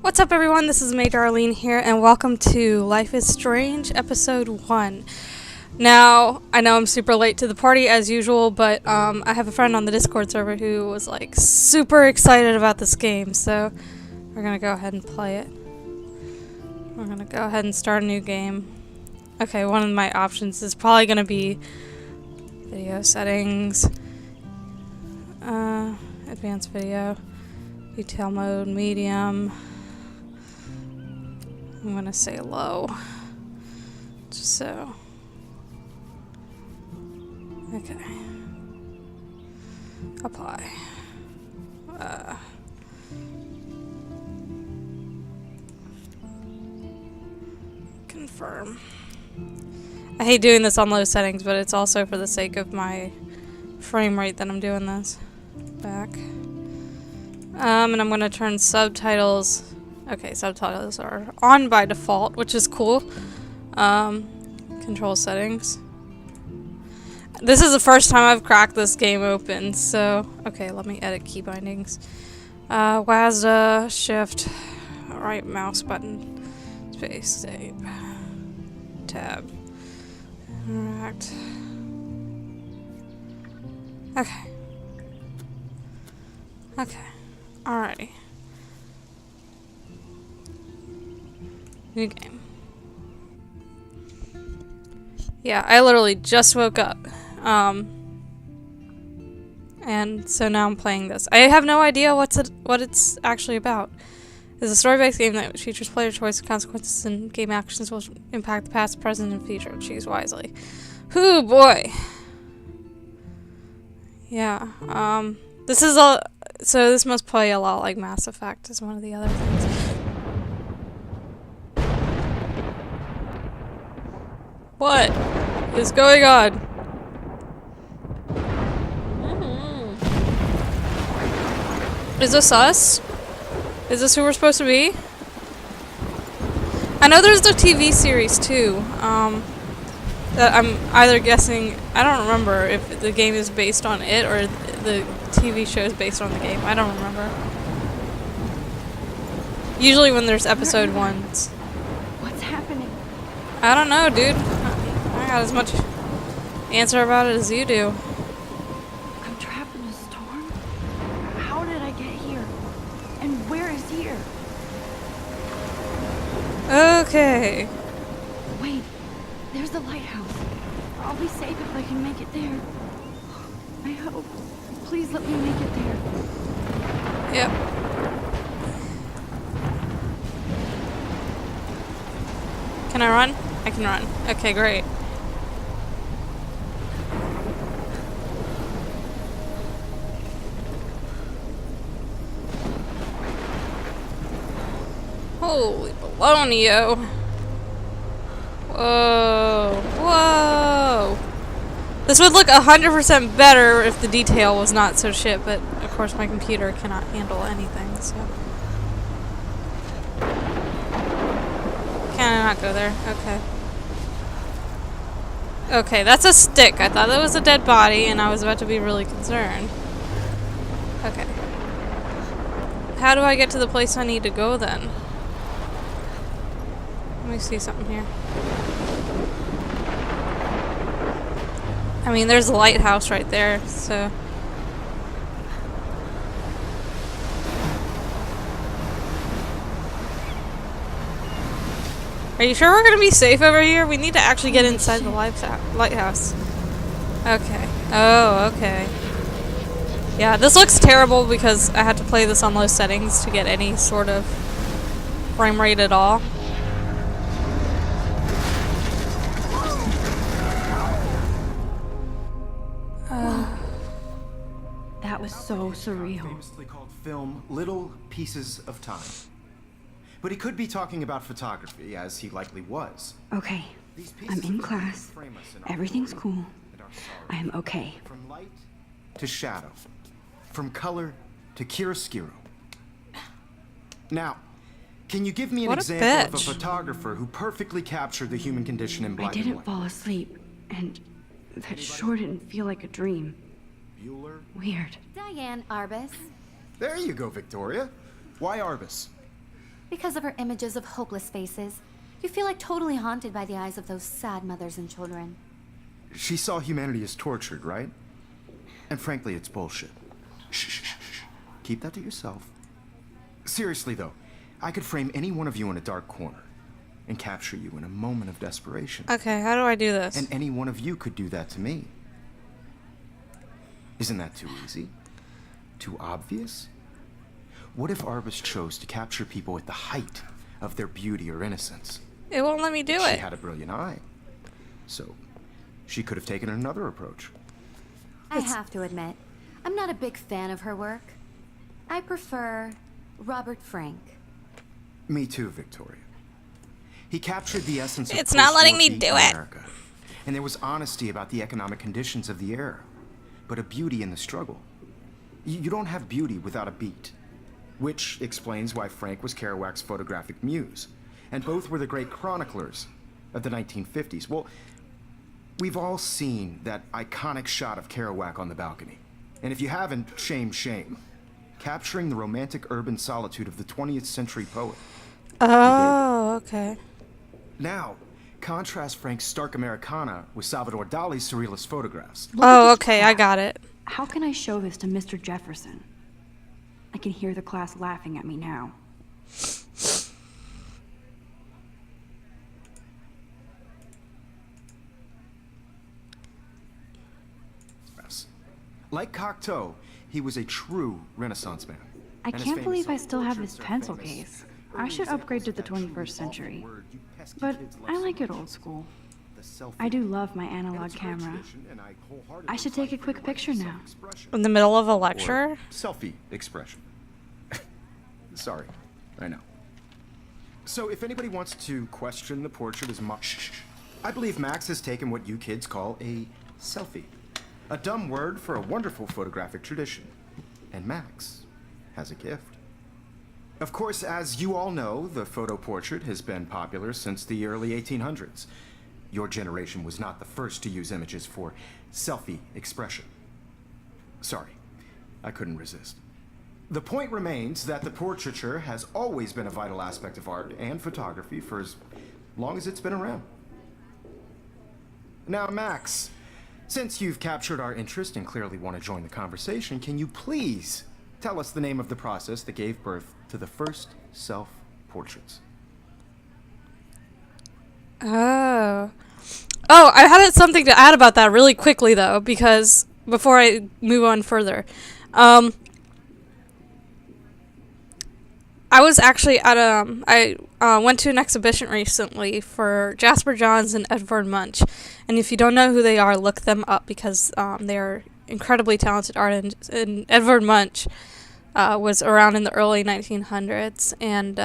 What's up, everyone? This is Major Arlene here, and welcome to Life is Strange, Episode 1. Now, I know I'm super late to the party as usual, but I have a friend on the Discord server who was like super excited about this game, so we're gonna go ahead and play it. We're gonna go ahead and start a new game. Okay, one of my options is probably gonna be video settings, advanced video, detail mode, medium. I'm gonna say low, just so. Okay. Apply. Confirm. I hate doing this on low settings, but it's also for the sake of my frame rate that I'm doing this. Back. And I'm gonna turn subtitles. Okay, subtitles are on by default, which is cool. Control settings. This is the first time I've cracked this game open, so... Okay, let me edit key bindings. WASD, shift, right mouse button, space, save, tab, interact. Okay. Okay. Alrighty. New game. Yeah, I literally just woke up. And so now I'm playing this. I have no idea what it's actually about. It's a story-based game that features player choice, consequences, and game actions will impact the past, present, and future. Choose wisely. Whoo boy. Yeah. This is a so this must play a lot like Mass Effect is one of the other things. What is going on? Is this us? Is this who we're supposed to be? I know there's the TV series too. That I'm either guessing. I don't remember if the game is based on it or the TV show is based on the game. I don't remember. Usually when there's episode ones. What's happening? I don't know, dude. I got as much answer about it as you do. I'm trapped in a storm? How did I get here? And where is here? Okay. Wait, there's the lighthouse. I'll be safe if I can make it there. I hope. Please let me make it there. Yep. Can I run? I can run. Okay, great. Holy baloney, yo. Whoa. Whoa. This would look 100% better if the detail was not so shit, but of course my computer cannot handle anything, so. Can I not go there? Okay. Okay, that's a stick. I thought that was a dead body, and I was about to be really concerned. Okay. How do I get to the place I need to go, then? Let me see something here. I mean, there's a lighthouse right there, so... Are you sure we're gonna be safe over here? We need to actually get inside the lighthouse. Okay. Oh, okay. Yeah, this looks terrible because I had to play this on low settings to get any sort of frame rate at all. That was so surreal. Famously called film Little Pieces of Time. But he could be talking about photography, as he likely was. Okay, I'm in class. Everything's cool. I am okay. From light to shadow. From color to chiaroscuro. Now, can you give me an example of a photographer who perfectly captured the human condition in black and white? I didn't fall asleep, and that sure didn't feel like a dream. Bueller? Weird. Diane Arbus. There you go, Victoria. Why Arbus? Because of her images of hopeless faces, you feel like totally haunted by the eyes of those sad mothers and children. She saw humanity as tortured, right? And frankly, it's bullshit. Shh, shh, shh, shh. Keep that to yourself. Seriously, though, I could frame any one of you in a dark corner and capture you in a moment of desperation. Okay, how do I do this? And any one of you could do that to me. Isn't that too easy? Too obvious? What if Arbus chose to capture people at the height of their beauty or innocence? It won't let me do She it. had a brilliant eye. So, she could have taken another approach. I have to admit, I'm not a big fan of her work. I prefer Robert Frank. Me too, Victoria. He captured the essence of It's not letting me post-war do it. America. And there was honesty about the economic conditions of the era, but a beauty in the struggle. You don't have beauty without a beat. Which explains why Frank was Kerouac's photographic muse. And both were the great chroniclers of the 1950s. Well, we've all seen that iconic shot of Kerouac on the balcony. And if you haven't, shame, shame. Capturing the romantic urban solitude of the 20th century poet. Oh, okay. Now, contrast Frank's stark Americana with Salvador Dali's surrealist photographs. Oh, okay, I got it. How can I show this to Mr. Jefferson? I can hear the class laughing at me now. Like Cocteau, he was a true Renaissance man. I And his can't famous believe I still have this self-portraits are pencil famous. case. I should upgrade to the 21st century. But I like it old school. I do love my analog camera. I should take a quick picture now. In the middle of a Or lecture? selfie expression. Sorry, I know. So if anybody wants to question the portrait as much, I believe Max has taken what you kids call a selfie. A dumb word for a wonderful photographic tradition. And Max has a gift. Of course, as you all know, the photo portrait has been popular since the early 1800s. Your generation was not the first to use images for selfie expression. Sorry, I couldn't resist. The point remains that the portraiture has always been a vital aspect of art and photography for as long as it's been around. Now, Max, since you've captured our interest and clearly want to join the conversation, can you please tell us the name of the process that gave birth to the first self-portraits? Oh. Oh, I had something to add about that really quickly, though, because before I move on further. I was actually at I went to an exhibition recently for Jasper Johns and Edvard Munch. And if you don't know who they are, look them up because they are incredibly talented artists. And Edvard Munch was around in the early 1900s. And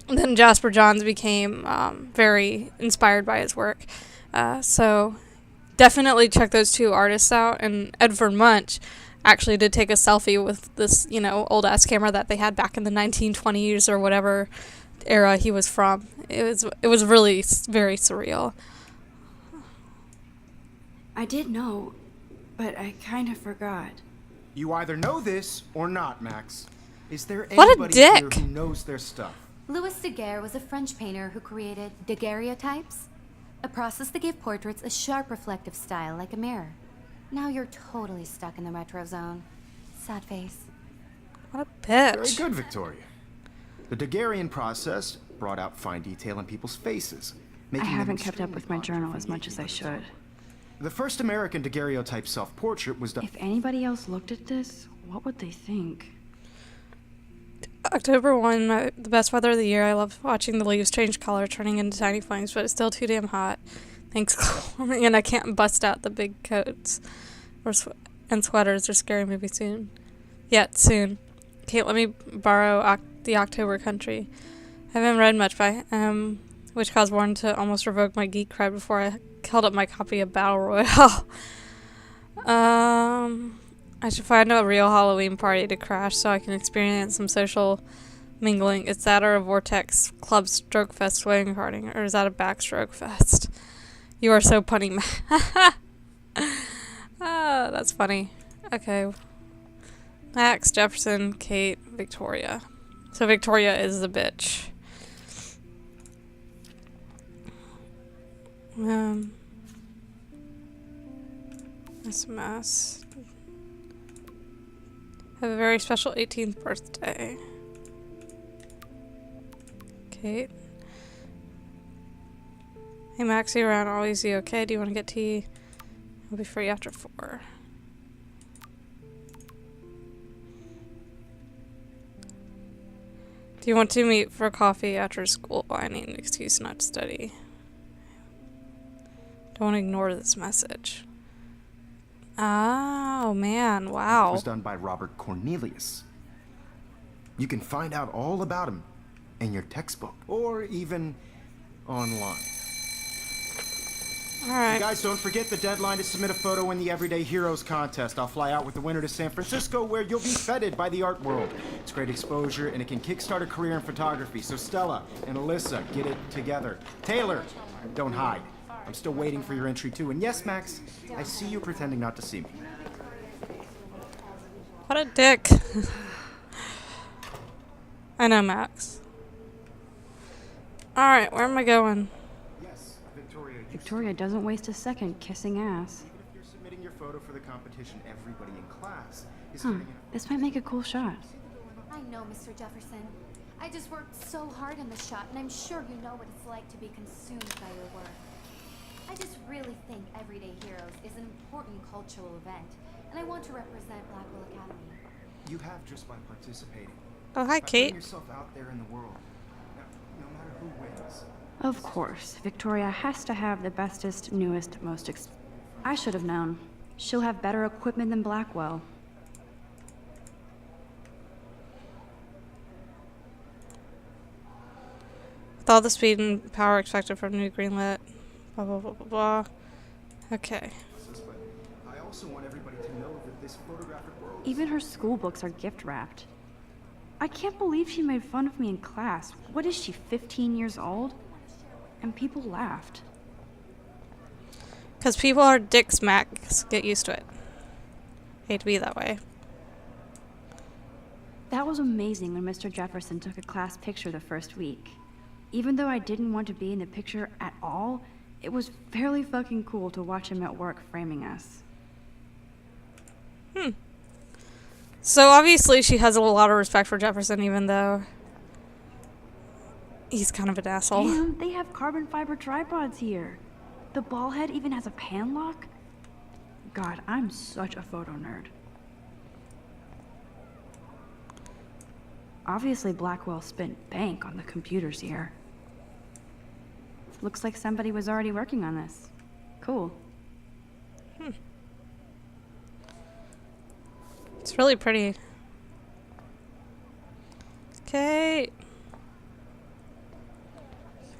then Jasper Johns became very inspired by his work. So definitely check those two artists out. And Edvard Munch actually did take a selfie with this, old-ass camera that they had back in the 1920s or whatever era he was from. It was really very surreal. I did know, but I kind of forgot. You either know this or not, Max. Is there What a anybody here dick. who knows their stuff? Louis Daguerre was a French painter who created daguerreotypes, a process that gave portraits a sharp reflective style like a mirror. Now you're totally stuck in the retro zone. Sad face. What a Very bitch. good, Victoria. The Daguerrean process brought out fine detail in people's faces. I making them haven't kept up extremely with my popular journal from as the much as I 1800s should. on. The first American daguerreotype self-portrait was done. If anybody else looked at this, what would they think? October 1, the best weather of the year. I love watching the leaves change color, turning into tiny flames, but it's still too damn hot. Thanks, and I can't bust out the big coats and sweaters. They're scaring me soon. Yet soon. Kate, let me borrow the October Country. I haven't read much by which caused Warren to almost revoke my geek cred before I held up my copy of Battle Royale. I should find a real Halloween party to crash so I can experience some social mingling. Is that or a Vortex Club Stroke Fest swing party? Or is that a backstroke fest? You are so punny. Oh, that's funny. Okay. Max, Jefferson, Kate, Victoria. So Victoria is the bitch. SMS. Have a very special 18th birthday. Kate. Hey Maxie, around always you okay? Do you want to get tea? I'll be free after 4. Do you want to meet for coffee after school? I need an excuse not to study. Don't ignore this message. Oh man, wow. It was done by Robert Cornelius. You can find out all about him in your textbook or even online. Alright. Guys, don't forget the deadline to submit a photo in the Everyday Heroes contest. I'll fly out with the winner to San Francisco where you'll be feted by the art world. It's great exposure and it can kickstart a career in photography. So Stella and Alyssa, get it together. Taylor, don't hide. I'm still waiting for your entry too. And yes, Max, I see you pretending not to see me. What a dick. I know, Max. Alright, where am I going? Yes, Victoria. Victoria doesn't waste a second kissing ass. Even if you're submitting your photo for the competition, everybody in class is Huh, getting it. this might make a cool shot. I know, Mr. Jefferson. I just worked so hard on the shot, and I'm sure you know what it's like to be consumed by your work. I just really think Everyday Heroes is an important cultural event, and I want to represent Blackwell Academy. You have just by participating. Oh, hi, By Kate. putting yourself out there in the world. No matter who wins. Of course, Victoria has to have the bestest, newest, most I should have known. She'll have better equipment than Blackwell. With all the speed and power expected from new greenlit. Blah, blah, blah, blah, blah. Okay. But I also want everybody to know that this photographic world. Even her school books are gift wrapped. I can't believe she made fun of me in class. What is she, 15 years old? And people laughed. Because people are dicks, Max. Get used to it. Hate to be that way. That was amazing when Mr. Jefferson took a class picture the first week. Even though I didn't want to be in the picture at all, it was fairly fucking cool to watch him at work framing us. So obviously she has a lot of respect for Jefferson, even though he's kind of an asshole. Damn, they have carbon fiber tripods here. The ball head even has a pan lock. God, I'm such a photo nerd. Obviously Blackwell spent bank on the computers here. Looks like somebody was already working on this. Cool. It's really pretty. Okay.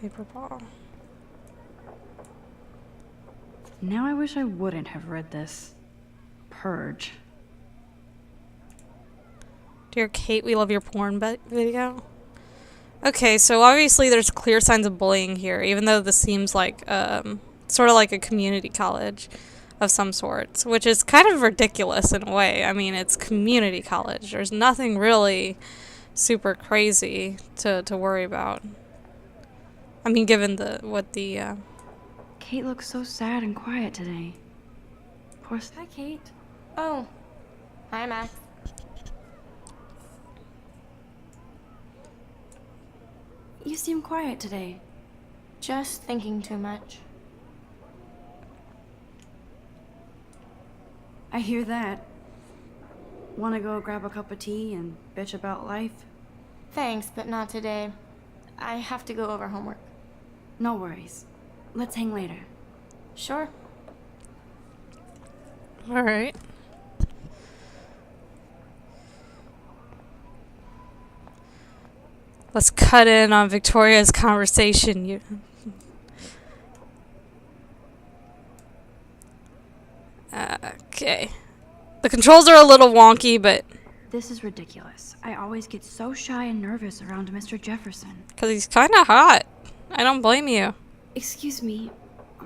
Paper ball. Now I wish I wouldn't have read this. Purge. Dear Kate, we love your porn video. Okay, so obviously there's clear signs of bullying here, even though this seems like sort of like a community college of some sorts, which is kind of ridiculous in a way. I mean, it's community college. There's nothing really super crazy to worry about. I mean, given Kate looks so sad and quiet today. Poor Hi, Kate. Oh. Hi, Max. You seem quiet today. Just thinking too much. I hear that. Wanna go grab a cup of tea and bitch about life? Thanks, but not today. I have to go over homework. No worries. Let's hang later. Sure. Alright. Let's cut in on Victoria's conversation. Okay. The controls are a little wonky, but This is ridiculous. I always get so shy and nervous around Mr. Jefferson. because he's kind of hot. I don't blame you. Excuse me,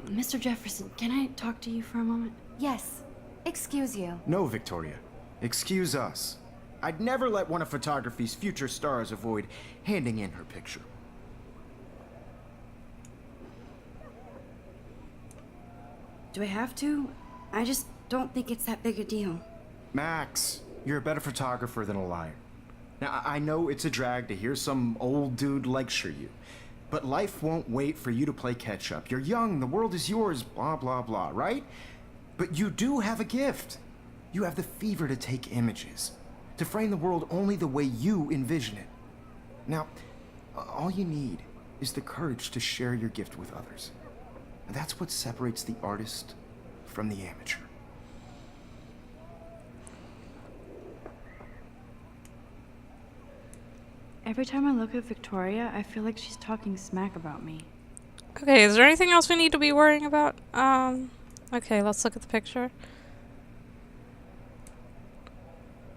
Mr. Jefferson, can I talk to you for a moment? Yes. Excuse you. No, Victoria. Excuse us. I'd never let one of photography's future stars avoid handing in her picture. Do I have to? I just don't think it's that big a deal. Max, you're a better photographer than a liar. Now, I know it's a drag to hear some old dude lecture you, but life won't wait for you to play catch-up. You're young, the world is yours, blah, blah, blah, right? But you do have a gift. You have the fever to take images, to frame the world only the way you envision it. Now, all you need is the courage to share your gift with others. And that's what separates the artist from the amateur. Every time I look at Victoria, I feel like she's talking smack about me. Okay, is there anything else we need to be worrying about? Okay, let's look at the picture.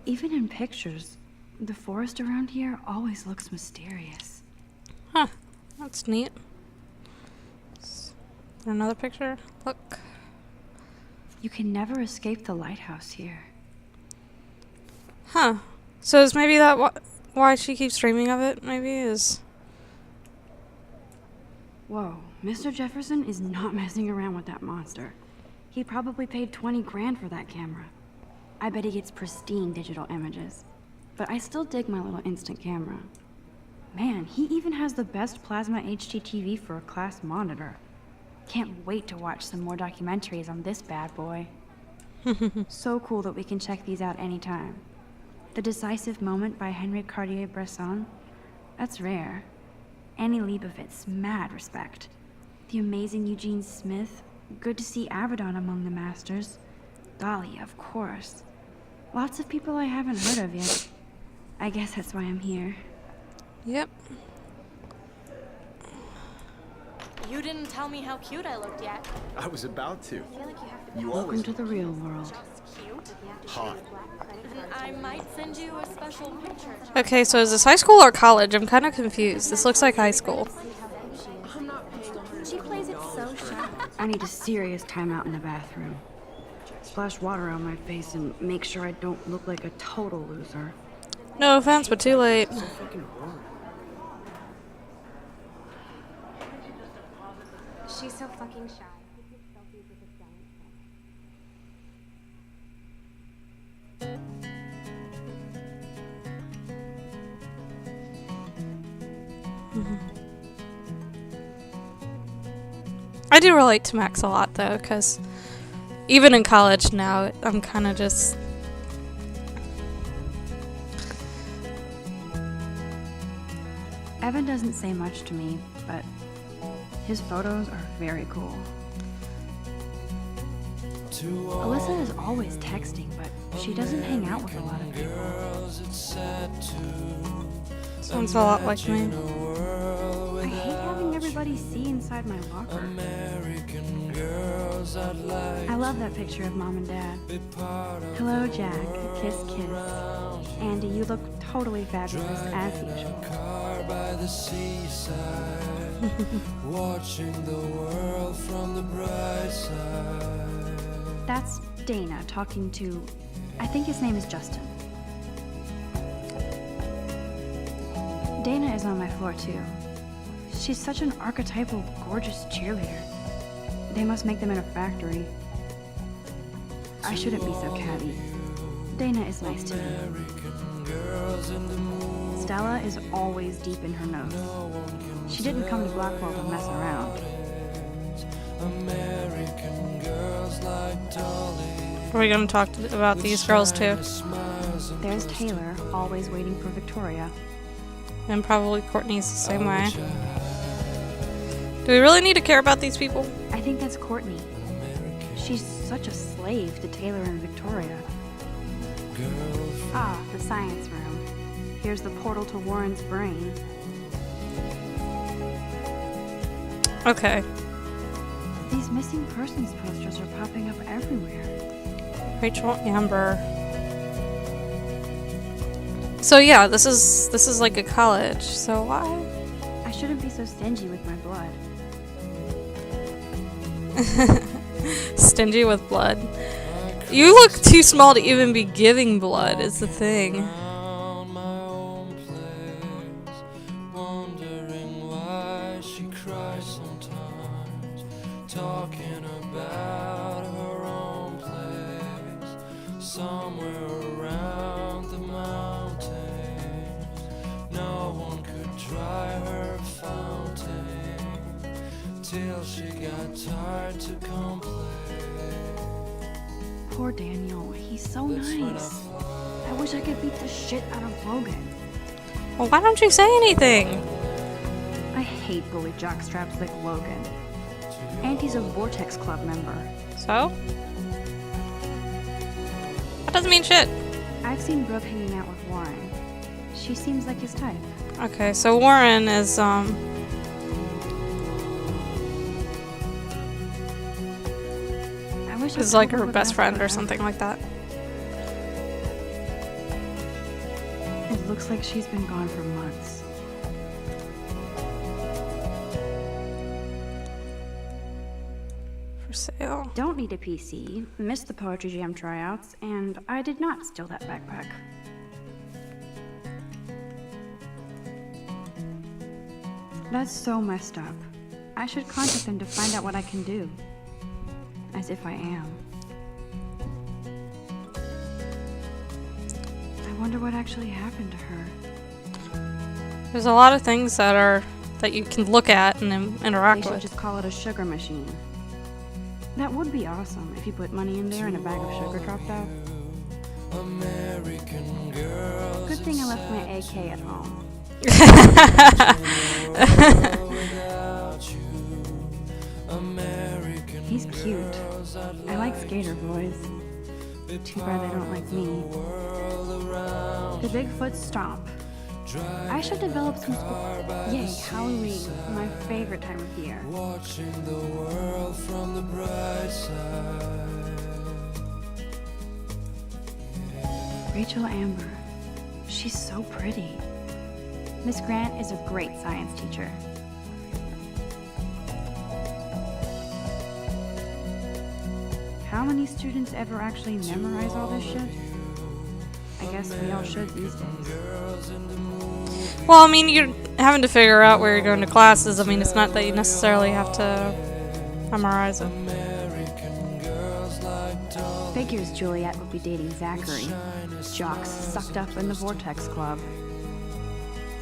Even in pictures, the forest around here always looks mysterious. Huh, that's neat. Is there another picture? Look. You can never escape the lighthouse here. Huh. So is maybe that why she keeps dreaming of it, maybe, is... Whoa, Mr. Jefferson is not messing around with that monster. He probably paid 20 grand for that camera. I bet he gets pristine digital images. But I still dig my little instant camera. Man, he even has the best plasma HDTV for a class monitor. Can't wait to watch some more documentaries on this bad boy. So cool that we can check these out anytime. The Decisive Moment by Henry Cartier-Bresson? That's rare. Annie Leibovitz, mad respect. The amazing Eugene Smith, good to see Avedon among the masters. Dali, of course. Lots of people I haven't heard of yet. I guess that's why I'm here. Yep. You didn't tell me how cute I looked yet. I was about to. You Welcome always to the real world. Just cute. hot. Then I might send you a special picture. Okay, so is this high school or college? I'm kind of confused. This looks like high school. She plays it so sharp. I need a serious timeout in the bathroom. Splash water on my face and make sure I don't look like a total loser. No offense, but too late. She's so fucking shy. I do relate to Max a lot, though, because even in college now, I'm kind of just... Evan doesn't say much to me, but his photos are very cool. Alyssa is always texting, but she doesn't hang out with a lot of people. Sounds a lot like me. I hate having everybody see inside my locker. I love that picture of Mom and Dad. Hello, Jack. Kiss, kiss. Andy, you look totally fabulous, as usual. By the seaside, watching the world from the bright side. That's Dana talking to, I think his name is Justin. Dana is on my floor too. She's such an archetypal, gorgeous cheerleader. They must make them in a factory. I shouldn't be so catty. Dana is nice to me. Stella is always deep in her notes. She didn't come to Blackwell to mess around. Are we going to talk about these girls, too? There's Taylor, always waiting for Victoria. And probably Courtney's the same way. Do we really need to care about these people? I think that's Courtney. She's such a slave to Taylor and Victoria. Ah, the science room. Here's the portal to Warren's brain. Okay. These missing persons posters are popping up everywhere. Rachel Amber. So yeah, this is like a college. So why? I shouldn't be so stingy with my blood. Stingy with blood. You look too small to even be giving blood, is the thing. could dry her fountain till she got tired to complain. Poor Daniel, he's so nice. I wish I could beat the shit out of Logan. Well, why don't you say anything? I hate bully jockstraps like Logan. And he's a Vortex Club member. So? That doesn't mean shit. I've seen Brooke hanging out with Warren. She seems like his type. Okay, so Warren is, I wish I is could like help her with best that friend or photo. something like that. It looks like she's been gone for months. For sale. Don't need a PC, missed the Poetry Jam tryouts, and I did not steal that backpack. That's so messed up. I should contact them to find out what I can do. As if I am. I wonder what actually happened to her. There's a lot of things that you can look at and They interact should with. just call it a sugar machine. That would be awesome if you put money in there and a bag of sugar dropped out. American girls Good thing I left my AK at home. without you. American He's cute. I like skater boys. Too bad they don't like me. world around. The Bigfoot Stomp. I should develop some Yay, Halloween, my favorite time of year. Watching the world from the bright side. Rachel Amber. She's so pretty. Miss Grant is a great science teacher. How many students ever actually memorize all this shit? I guess we all should these days. Well, I mean, you're having to figure out where you're going to classes. I mean, it's not that you necessarily have to memorize it. Figures Juliet would be dating Zachary. Jocks sucked up in the Vortex Club.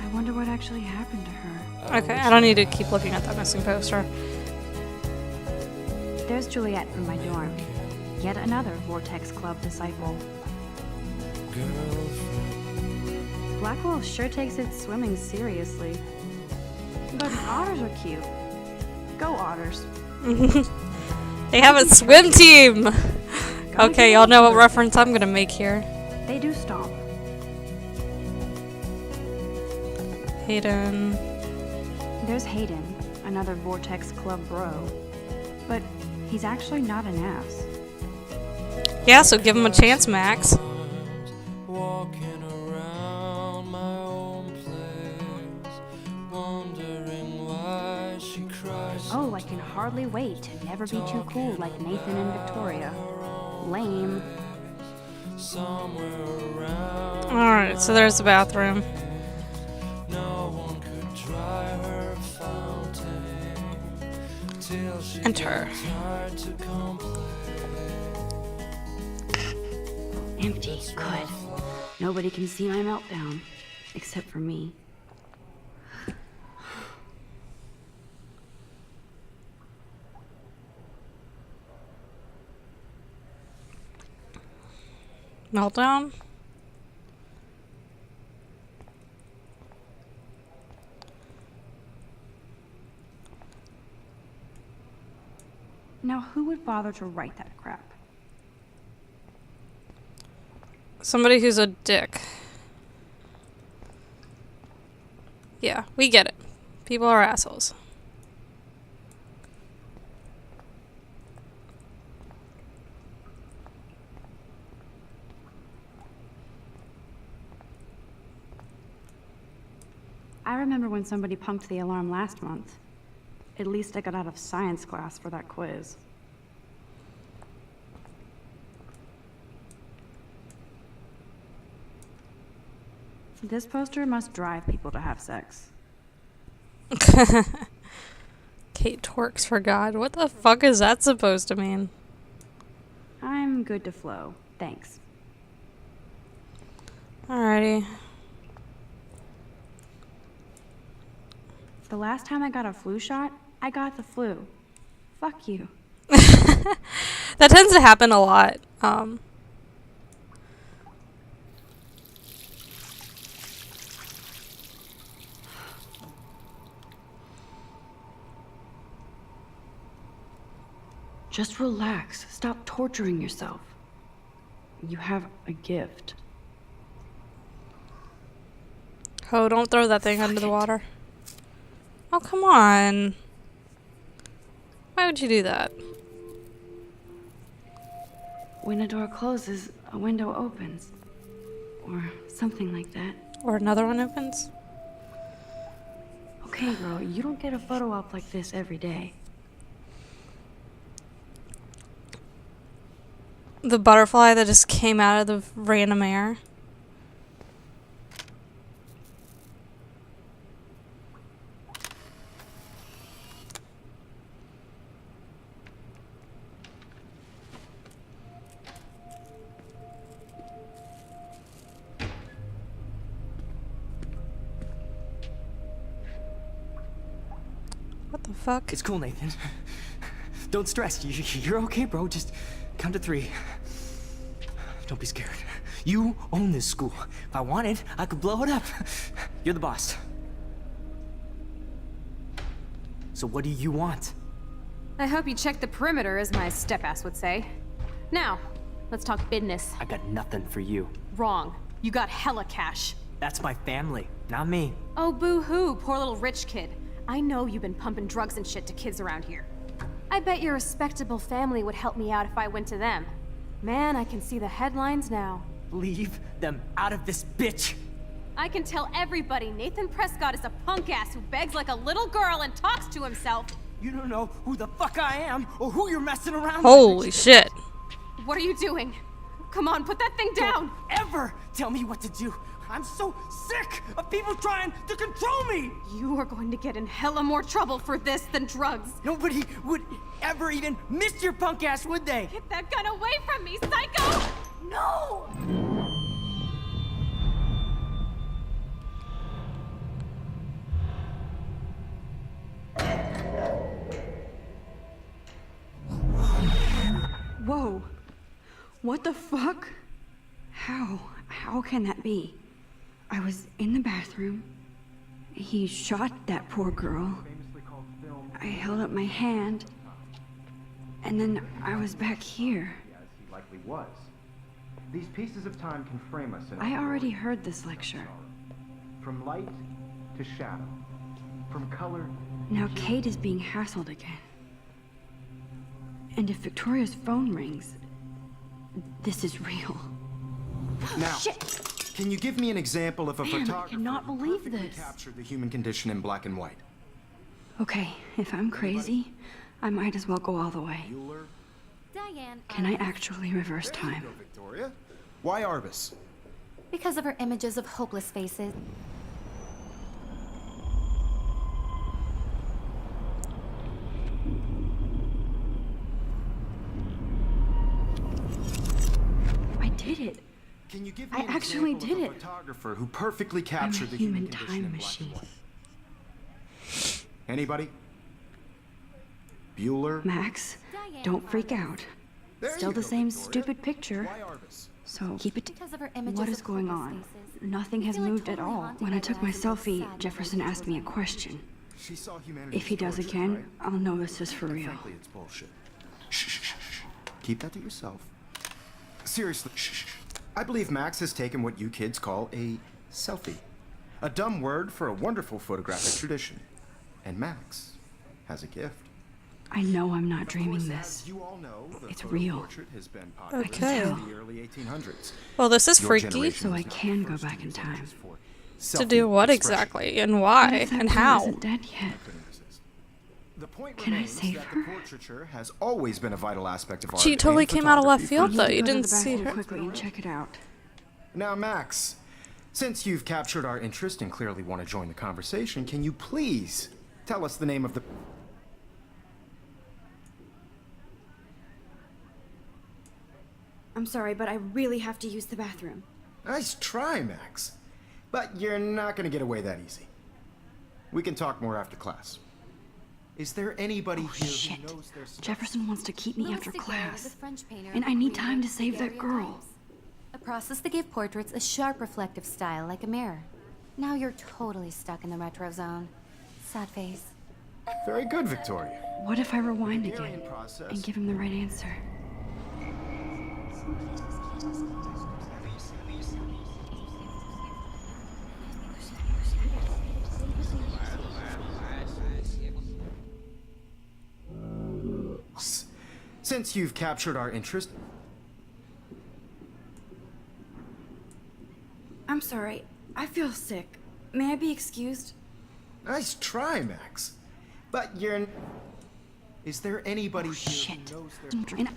I wonder what actually happened to her. Okay, I don't need to keep looking at that missing poster. There's Juliet from my dorm. Yet another Vortex Club disciple. Blackwell sure takes its swimming seriously. But otters are cute. Go otters. They have a swim team! Okay, y'all know what reference I'm gonna make here. They do stomp. Hayden. There's Hayden, another Vortex Club bro. But he's actually not an ass. Yeah, so give him a chance, Max. Walking around my own place, wondering why she cries. Oh, I can hardly wait to never be too cool like Nathan and Victoria. Lame. Somewhere around, Alright, so there's the bathroom. no one could dry her fountain till she Enter. tried to complain. Empty. Good. Nobody can see my meltdown. Except for me. Meltdown? Now, who would bother to write that crap? Somebody who's a dick. Yeah, we get it. People are assholes. I remember when somebody punked the alarm last month. At least I got out of science class for that quiz. This poster must drive people to have sex. Kate twerks for God. What the fuck is that supposed to mean? I'm good to flow. Thanks. Alrighty. The last time I got a flu shot, I got the flu. Fuck you. That tends to happen a lot. Just relax. Stop torturing yourself. You have a gift. Oh, don't throw that thing under the water. Oh, come on. Why would you do that? When a door closes, a window opens. Or something like that. Or another one opens? Okay, girl, you don't get a photo op like this every day. The butterfly that just came out of the random air. What the fuck? It's cool, Nathan. Don't stress. You're okay, bro. Just count to 3. Don't be scared. You own this school. If I wanted, I could blow it up. You're the boss. So what do you want? I hope you checked the perimeter, as my step-ass would say. Now, let's talk business. I got nothing for you. Wrong. You got hella cash. That's my family, not me. Oh, boo-hoo, poor little rich kid. I know you've been pumping drugs and shit to kids around here. I bet your respectable family would help me out if I went to them. Man, I can see the headlines now. Leave them out of this bitch. I can tell everybody Nathan Prescott is a punk ass who begs like a little girl and talks to himself. You don't know who the fuck I am or who you're messing around Holy with. shit. What are you doing? Come on, put that thing down! Don't ever tell me what to do. I'm so sick of people trying to control me. You are going to get in hella more trouble for this than drugs. Nobody would ever even miss your punk ass, would they? Get that gun away from me, psycho! No! Whoa. What the fuck? How can that be? I was in the bathroom. He shot that poor girl. I held up my hand. And then I was back here. As he likely was. These pieces of time can frame us in I already heard this lecture. from light to shadow, from color. Now Kate is being hassled again. And if Victoria's phone rings, this is real. Now, can you give me an example of a Man, I photographer cannot who believe perfectly this. captured the human condition in black and white? Okay, if I'm crazy, I might as well go all the way. Bueller? Diane. Can I actually reverse There you time? go, Victoria. Why Arbus? Because of her images of hopeless faces. I did it. Can you give me I an actually example did of a it. photographer who perfectly I'm a captured the human human condition in time black machine. and white? Anybody? Bueller? Max, don't freak out. There Still you the go, same Victoria. stupid picture. Why Arbus? So keep it. Because of her images What of is going hopeless on? faces. Nothing I has feel like moved at totally all. haunted When by I took that my and selfie, sad Jefferson memories asked me a of her. question. She saw humanity. If he does again, I'll know this is for real. Frankly, it's bullshit. Shh, shh, shh, shh. Keep that to yourself. Seriously, shh, shh, shh. I believe Max has taken what you kids call a selfie. A dumb word for a wonderful photographic tradition. And Max has a gift. I know I'm not Of dreaming course, this. as you all know, the It's photo real. portrait has been popular Okay. since the early 1800s. Well, this is Your freaky. generation So I was not can the go first back in use time. images for To do selfie what expression. exactly? And What why? if that And girl how? isn't dead yet? Couldn't resist. The point Can I remains save that her? the portraiture has always been a vital aspect of art. She totally and came out of left photography field, for though. years. You Go to didn't the see bathroom her. quickly and check it out. Now, Max, since you've captured our interest and clearly want to join the conversation, can you please tell us the name of the... I'm sorry, but I really have to use the bathroom. Nice try, Max. But you're not going to get away that easy. We can talk more after class. Is there anybody here Shit. who knows their stuff? Jefferson wants to keep me Louis after Daguerre was a class. French painter And who I need created time to save that girl. daguerreotypes, a process that gave portraits a sharp reflective style like a mirror. Now you're totally stuck in the retro zone. Sad face. Very good, Victoria. What if I rewind Daguerrean again process. and give him the right answer? Since you've captured our interest, I'm sorry. I feel sick. May I be excused? nice try, Max. But you're... Is there anybody here Shit. who knows their... And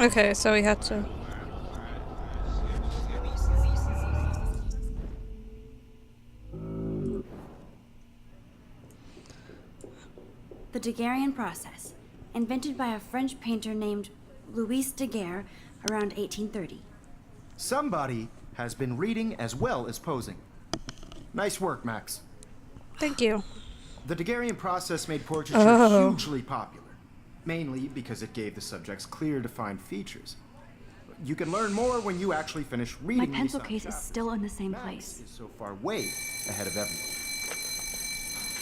Okay, so we had to. The Daguerrean process, invented by a French painter named Louis Daguerre around 1830. Somebody has been reading as well as posing. Nice work, Max. Thank you. The Daguerrean process made portraiture Oh. hugely popular, mainly because it gave the subjects clear, defined features. You can learn more when you actually finish My reading pencil these case is still in the same Max place. is so far way ahead of everyone.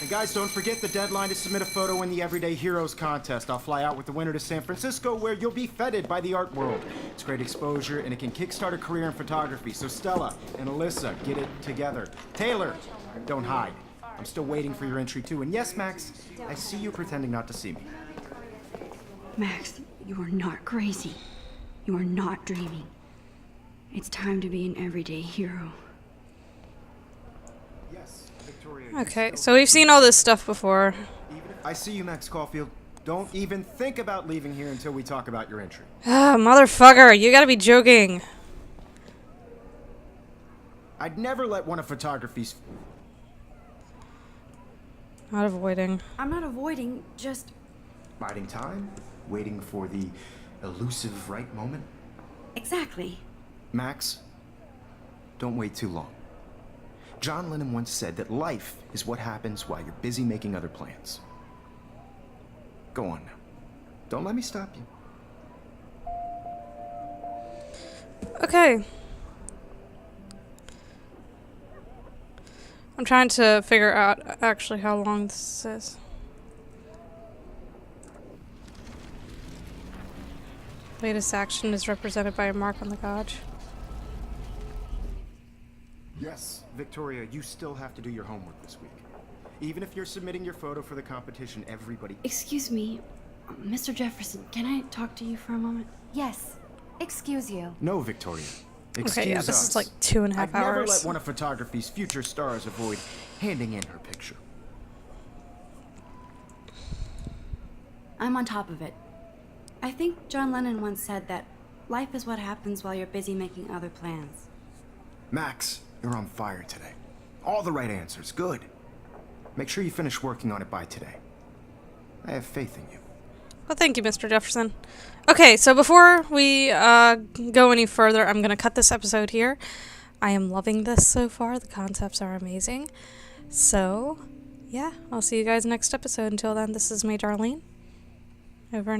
And guys, don't forget the deadline to submit a photo in the Everyday Heroes contest. I'll fly out with the winner to San Francisco, where you'll be feted by the art world. It's great exposure, and it can kickstart a career in photography. So Stella and Alyssa, get it together. Taylor, don't hide. I'm still waiting for your entry too. And yes, Max, I see you pretending not to see me. Max, you are not crazy. You are not dreaming. It's time to be an everyday hero. Yes, Victoria. Okay, so we've seen all this stuff before. I see you, Max Caulfield. Don't even think about leaving here until we talk about your entry. Ah, motherfucker, you gotta be joking. I'd never let one of photography's... Not avoiding. I'm not avoiding, just... biding time, waiting for the elusive right moment. Exactly. Max, don't wait too long. John Lennon once said that life is what happens while you're busy making other plans. Go on now. Don't let me stop you. Okay. I'm trying to figure out actually how long this is. Latest action is represented by a mark on the gauge. Yes, Victoria, you still have to do your homework this week. Even if you're submitting your photo for the competition, everybody... Excuse me, Mr. Jefferson, can I talk to you for a moment? Yes. Excuse you. No, Victoria. Excuse Okay, yeah, this us. is like 2.5 I'd never hours. let one of photography's future stars avoid handing in her picture. I'm on top of it. I think John Lennon once said that life is what happens while you're busy making other plans. Max, you're on fire today. All the right answers. Good. Make sure you finish working on it by today. I have faith in you. Well, thank you, Mr. Jefferson. Okay, so before we go any further, I'm going to cut this episode here. I am loving this so far. The concepts are amazing. So, yeah, I'll see you guys next episode. Until then, this is Arlene. Over and out.